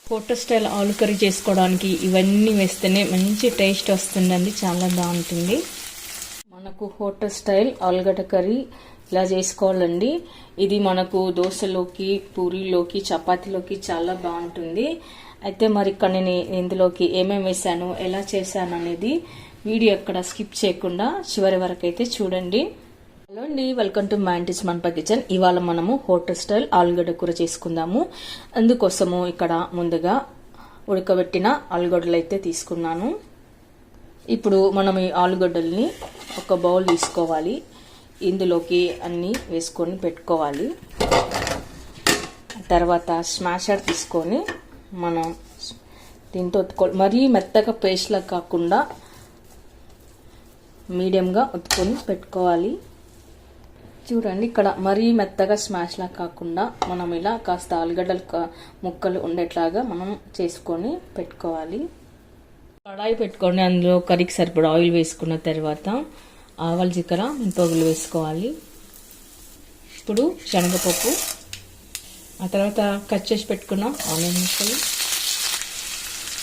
Hotel style ఆలు curry చేసుకోవడానికి ఇవన్నీ వేస్తేనే మంచి టేస్ట్ వస్తుందండి, చాలా బాగుంటుంది. మనకు హోటల్ స్టైల్ ఆలుగడ్డ కర్రీ ఇలా చేసుకోవాలండి. ఇది మనకు దోశలోకి, పూరీలోకి, చపాతీలోకి చాలా బాగుంటుంది. అయితే మరి ఇక్కడ నేను ఇందులోకి ఏమేమి వేసాను, ఎలా చేశాను అనేది వీడియో ఎక్కడ స్కిప్ చేయకుండా చివరి వరకు అయితే చూడండి. హలో అండి, welcome to mantis Monpa kitchen. ఇవాళ మనము హోటల్ స్టైల్ ఆలుగడ్డ కూర చేసుకుందాము. అందుకోసము ఇక్కడ ముందుగా ఉడకబెట్టిన ఆలుగడ్డలు అయితే తీసుకున్నాను. ఇప్పుడు మనం ఈ ఆలుగడ్డల్ని ఒక బౌల్ తీసుకోవాలి. ఇందులోకి అన్నీ వేసుకొని పెట్టుకోవాలి. తర్వాత స్మాషర్ తీసుకొని మనం దీంతో ఒత్తుకోవాలి. మరీ మెత్తగా పేస్ట్లా కాకుండా మీడియంగా ఒత్తుకొని పెట్టుకోవాలి. చూడండి, ఇక్కడ మరీ మెత్తగా స్మాష్లా కాకుండా మనం ఇలా కాస్త ఆలుగడ్డలు ముక్కలు ఉండేట్లాగా మనం చేసుకొని పెట్టుకోవాలి. కడాయి పెట్టుకొని అందులో కర్రీకి సరిపడా ఆయిల్ వేసుకున్న తర్వాత ఆవాలు, జీలకర్ర, మినపగుళ్ళు వేసుకోవాలి. ఇప్పుడు శనగపప్పు, ఆ తర్వాత కట్ చేసి పెట్టుకున్న ఆనియన్ ముక్కలు,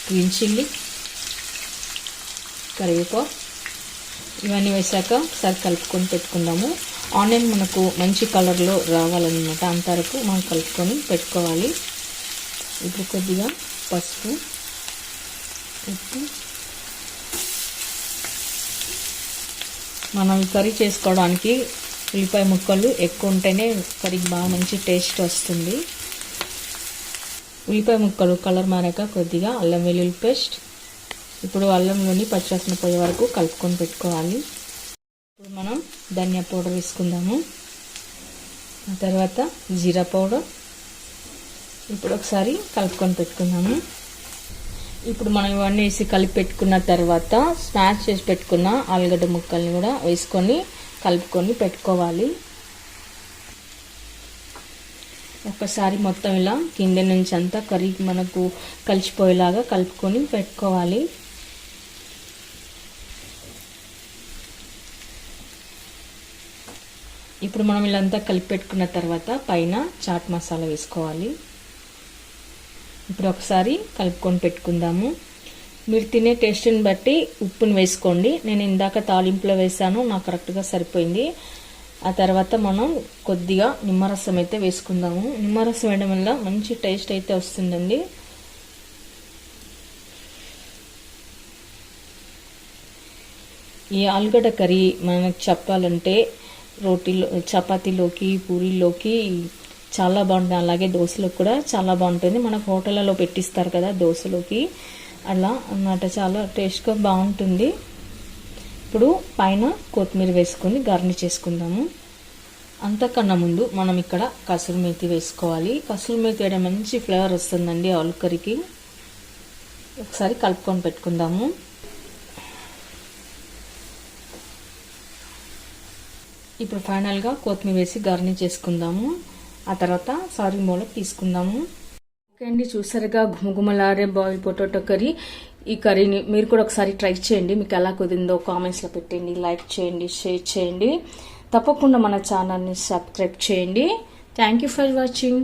గ్రీన్ చిల్లీ, కరివేపాకు ఇవన్నీ వేసాక ఒకసారి కలుపుకొని పెట్టుకుందాము. ఆనియన్ మనకు మంచి కలర్లో రావాలన్నమాట, అంతవరకు మనం కలుపుకొని పెట్టుకోవాలి. ఇప్పుడు కొద్దిగా పసుపు, ఉప్పు. మనం కర్రీ చేసుకోవడానికి ఉల్లిపాయ ముక్కలు ఎక్కువ ఉంటేనే కర్రీకి బాగా మంచి టేస్ట్ వస్తుంది. ఉల్లిపాయ ముక్కలు కలర్ మారాక కొద్దిగా అల్లం వెల్లుల్లి పేస్ట్. ఇప్పుడు అల్లంలోని పచ్చివాసన పోయే వరకు కలుపుకొని పెట్టుకోవాలి. ఇప్పుడు మనం ధనియా పౌడర్ వేసుకుందాము. ఆ తర్వాత జీరా పౌడర్. ఇప్పుడు ఒకసారి కలుపుకొని పెట్టుకుందాము. ఇప్పుడు మనం ఇవన్నీ వేసి కలిపి పెట్టుకున్న తర్వాత స్మాష్ చేసి పెట్టుకున్న ఆలుగడ్డ ముక్కల్ని కూడా వేసుకొని కలుపుకొని పెట్టుకోవాలి. ఒకసారి మొత్తం ఇలా కింద నుంచి అంతా కర్రీకి మనకు కలిసిపోయేలాగా కలుపుకొని పెట్టుకోవాలి. ఇప్పుడు మనం ఇలా అంతా కలిపి పెట్టుకున్న తర్వాత పైన చాట్ మసాలా వేసుకోవాలి. ఇప్పుడు ఒకసారి కలుపుకొని పెట్టుకుందాము. మీరు తినే టేస్ట్ని బట్టి ఉప్పుని వేసుకోండి. నేను ఇందాక తాలింపులో వేసాను, నాకు కరెక్ట్గా సరిపోయింది. ఆ తర్వాత మనం కొద్దిగా నిమ్మరసం అయితే వేసుకుందాము. నిమ్మరసం వేయడం వల్ల మంచి టేస్ట్ అయితే వస్తుందండి. ఈ ఆలుగడ్డ కర్రీ మనకు చెప్పాలంటే రోటీలో, చపాతీలోకి, పూరీలోకి చాలా బాగుంటుంది. అలాగే దోశలోకి కూడా చాలా బాగుంటుంది. మనకు హోటళ్ళలో పెట్టిస్తారు కదా దోశలోకి, అలా అన్నమాట చాలా టేస్ట్గా బాగుంటుంది. ఇప్పుడు పైన కొత్తిమీర వేసుకొని గార్నిష్ చేసుకుందాము. అంతకన్నా ముందు మనం ఇక్కడ కసూరి మేతి వేసుకోవాలి. కసూరి మేతి వేయడం మంచి ఫ్లేవర్ వస్తుందండి ఆలు కర్రీకి. ఒకసారి కలుపుకొని పెట్టుకుందాము. ఇప్పుడు ఫైనల్గా కొత్తిమీర వేసి గార్నిష్ చేసుకుందాము. ఆ తర్వాత సర్వింగ్ బౌల్లోకి తీసుకుందాము. ఓకే అండి, చూసారుగా గుమగుమలాడే బాయిల్ పొటాటో కర్రీ. ఈ కర్రీని మీరు కూడా ఒకసారి ట్రై చేయండి. మీకు ఎలా కుదిరిందో కామెంట్స్లో పెట్టండి, లైక్ చేయండి, షేర్ చేయండి. తప్పకుండా మన ఛానల్ని సబ్స్క్రైబ్ చేయండి. Thank you for watching.